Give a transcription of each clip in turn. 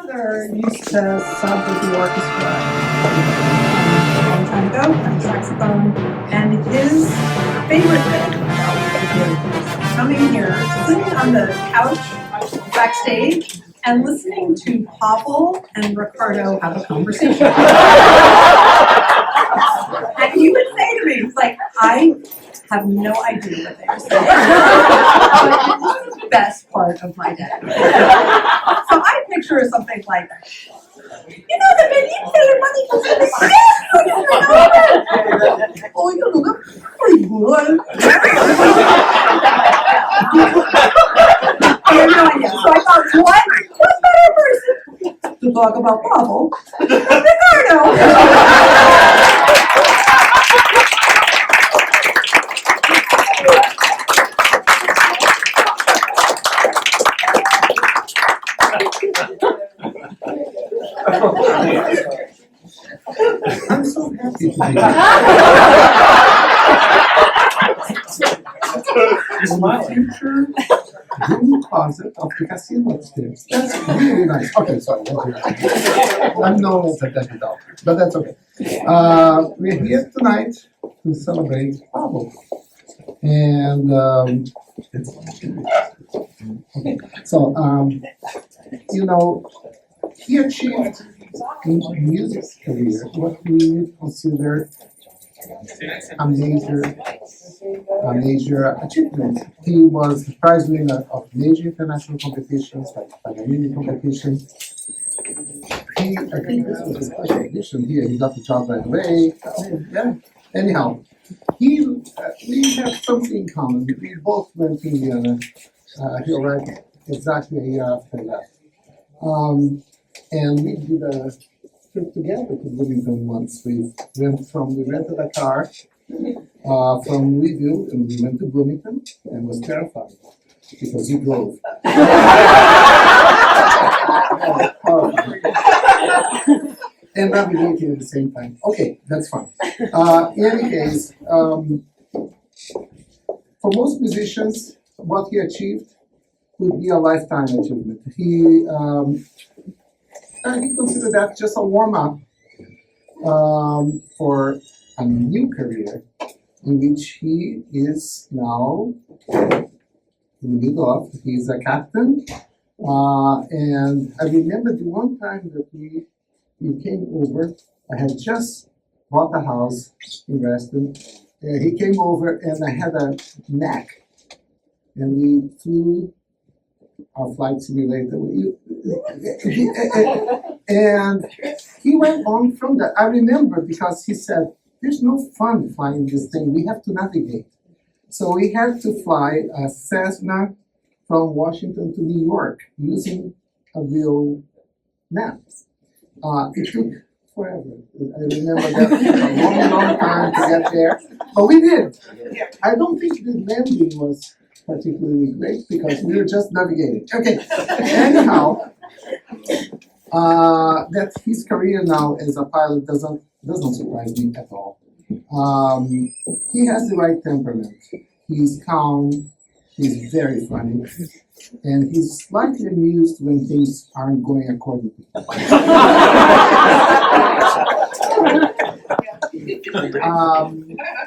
grandmother used to sub with the orchestra a long time ago on saxophone, and his favorite thing was coming here, sitting on the couch backstage, and listening to Pavel and Ricardo have a conversation. And he would say to me, it's like, I have no idea what they were saying. But it's the best part of my day. So I picture something like, you know, the Benita money was in the oh, you know, that's pretty good. I have no idea. So I thought, what better person to talk about Pavel than Ricardo? I'm so happy to be here. In the future room closet of the casino upstairs. That's really nice. Okay, sorry. I'm no technical dog, but that's okay. We're here tonight to celebrate Pavel. And you know, he achieved in music career what we consider a major achievement. He was the prize winner of major international competitions like Paganini competition. I think this was a special edition here. He got the job right away. Yeah. Anyhow, we have something in common. We both went to Indiana. He arrived exactly a year after I left. And we did a trip together to Bloomington once. We rented a car from Louisville and we went to Bloomington and was terrified because he drove. And navigating at the same time. Okay, that's fine. In any case, for most musicians, what he achieved would be a lifetime achievement. He considered that just a warm-up for a new career in which he is now in the middle of. He's a captain. And I remember the one time that you came over, I had just bought a house in Reston. He came over and I had a Mac. And we flew our flight simulator. And he went on from that. I remember because he said, there's no fun flying this thing. We have to navigate. So we had to fly a Cessna from Washington to New York using a real map. It took forever. I remember that a long time to get there. But we did. I don't think the landing was particularly great because we were just navigating. Okay. Anyhow, that his career now as a pilot doesn't surprise me at all. He has the right temperament. He's calm. He's very funny. And he's slightly amused when things aren't going according to plan.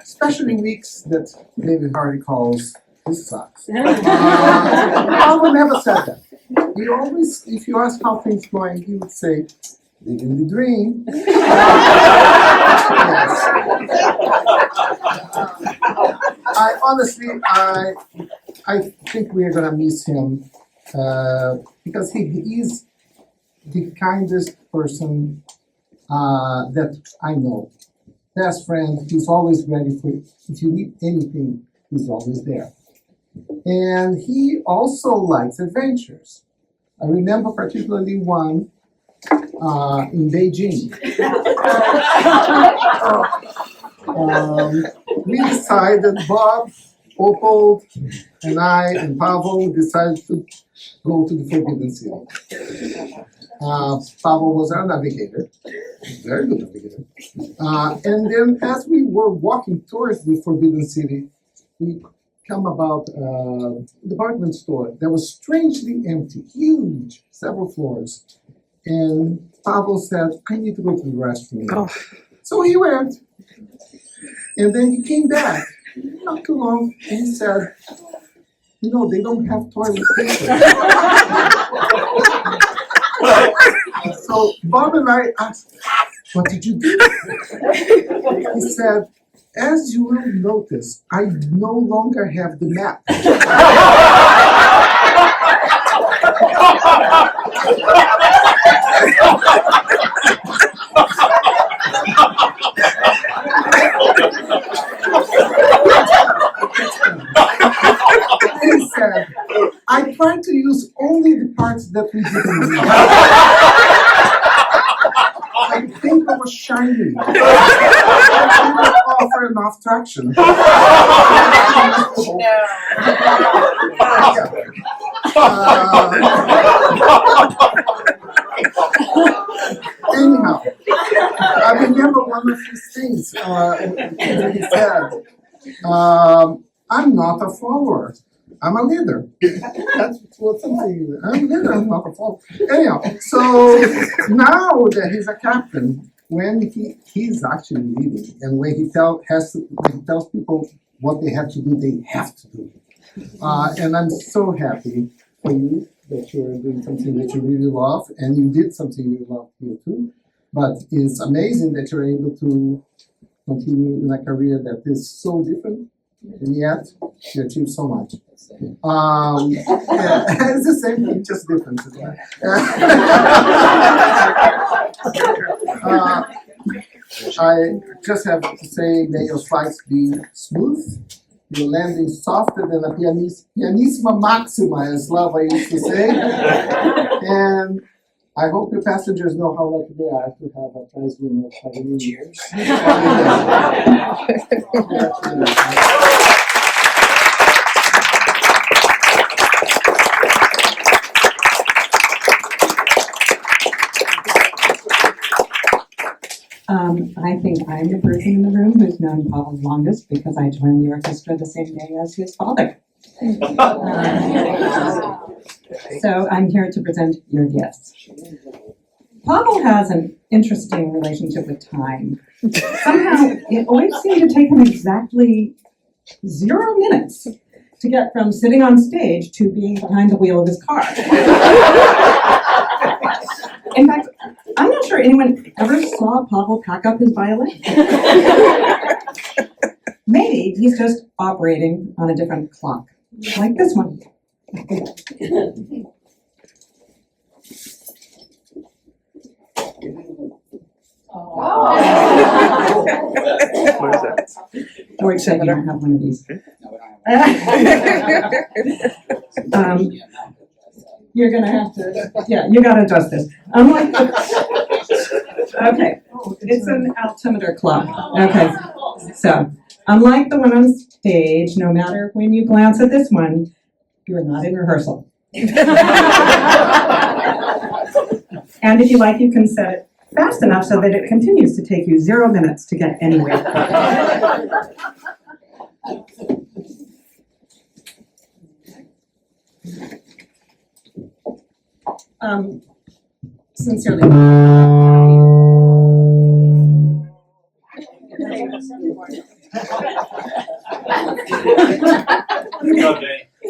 Especially weeks that David Hardy calls this sucks. Pavel never said that. He always, if you ask how things going, he would say, living the dream. I honestly, I think we're gonna miss him because he is the kindest person that I know. Best friend, he's always ready for you. If you need anything, he's always there. And he also likes adventures. I remember particularly one in Beijing. We decided, Bob, Opal, and I, and Pavel decided to go to the Forbidden City. Pavel was our navigator, very good navigator. And then as we were walking towards the Forbidden City, we come about a department store that was strangely empty, huge, several floors. And Pavel said, I need to go to the restroom. So he went. And then he came back, not too long, and he said, they don't have toilet paper. So Bob and I asked, what did you do? He said, as you will notice, I no longer have the map. He said, I tried to use only the parts that we didn't need. I think it was shiny. It didn't offer enough traction. Anyhow, I remember one of his things that he said, I'm not a follower. I'm a leader. That's what something. I'm a leader. I'm not a follower. Anyhow, so now that he's a captain, when he's actually leading, and when he tells people what they have to do, they have to do. And I'm so happy for you that you're doing something that you really love, and you did something you love here too. But it's amazing that you're able to continue in a career that is so different, and yet you achieve so much. It's the same thing, just different. Isn't it? I just have to say, may your flights be smooth, your landing softer than a pianissima maxima, as Slava used to say. And I hope your passengers know how lucky they are to have a prize winner of Pavel. Cheers. I think I'm the person in the room who's known Pavel longest because I joined the orchestra the same day as his father. So I'm here to present your guests. Pavel has an interesting relationship with time. Somehow, it always seemed to take him exactly 0 minutes to get from sitting on stage to being behind the wheel of his car. In fact, I'm not sure anyone ever saw Pavel pack up his violin. Maybe he's just operating on a different clock, like this one. What is that? George said you don't have one of these. You're gonna have to, yeah, you gotta adjust this. Okay, it's an altimeter clock. Okay, so unlike the one on stage, no matter when you glance at this one, you're not in rehearsal. And if you like, you can set it fast enough so that it continues to take you 0 minutes to get anywhere. Sincerely.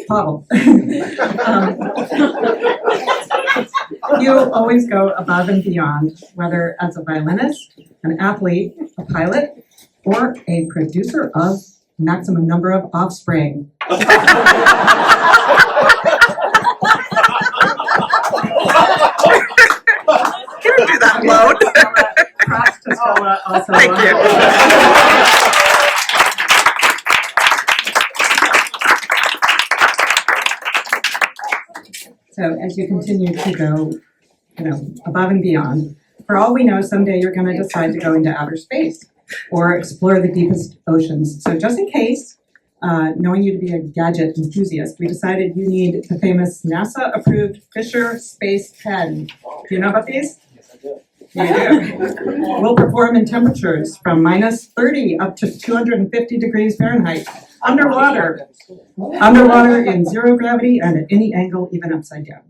Pavel. You always go above and beyond, whether as a violinist, an athlete, a pilot, or a producer of maximum number of offspring. Can we do that loud? Props to Stella also. Thank you. So as you continue to go, above and beyond, for all we know, someday you're going to decide to go into outer space or explore the deepest oceans. So just in case, knowing you to be a gadget enthusiast, we decided you need the famous NASA-approved Fisher Space Pen. Do you know about these? You do. Will perform in temperatures from minus 30 up to 250 degrees Fahrenheit, underwater in zero gravity and at any angle, even upside down.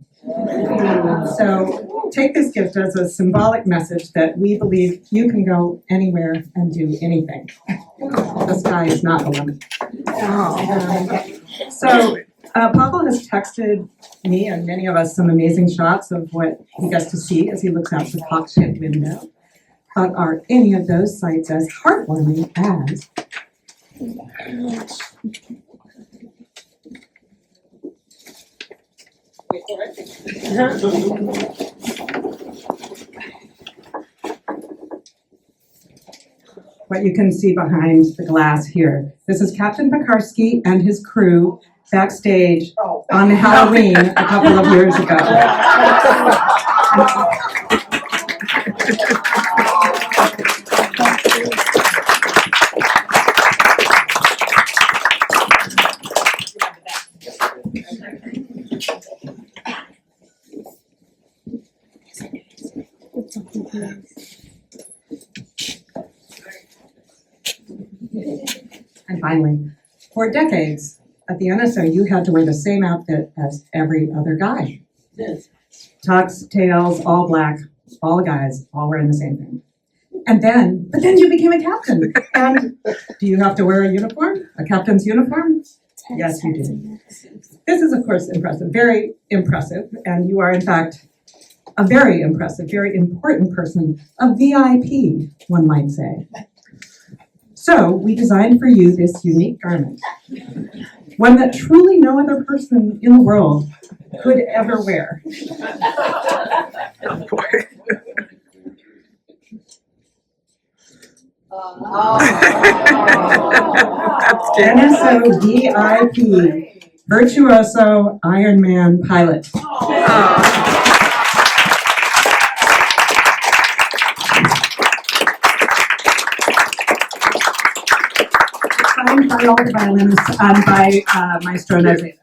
So take this gift as a symbolic message that we believe you can go anywhere and do anything. The sky is not the limit. So Pavel has texted me and many of us some amazing shots of what he gets to see as he looks out the cockpit window. But are any of those sights as heartwarming as what you can see behind the glass here? This is Captain Pekarsky and his crew backstage on Halloween a couple of years ago. And finally, for decades at the NSO, you had to wear the same outfit as every other guy. Tux, tails, all black, all the guys, all wearing the same thing. But then you became a captain. And do you have to wear a uniform? A captain's uniform? Yes, you do. This is, of course, impressive, very impressive. And you are, in fact, a very impressive, very important person, a VIP, one might say. So we designed for you this unique garment, one that truly no other person in the world could ever wear. Oh, boy. That's good. NSO VIP, Virtuoso Ironman Pilot. Signed by all the violinists, by Maestro Nezeta.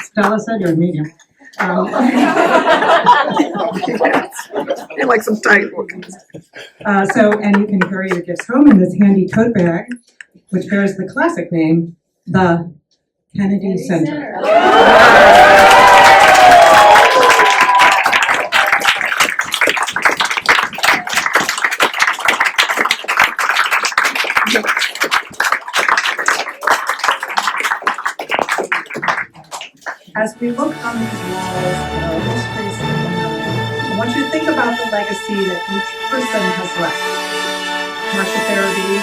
Stella said you're a medium. You like some tight ones. And you can carry your gifts home in this handy tote bag, which bears the classic name, the Kennedy Center. As we look on these walls at our history I want you to think about the legacy that each person has left. Marcia Therapy,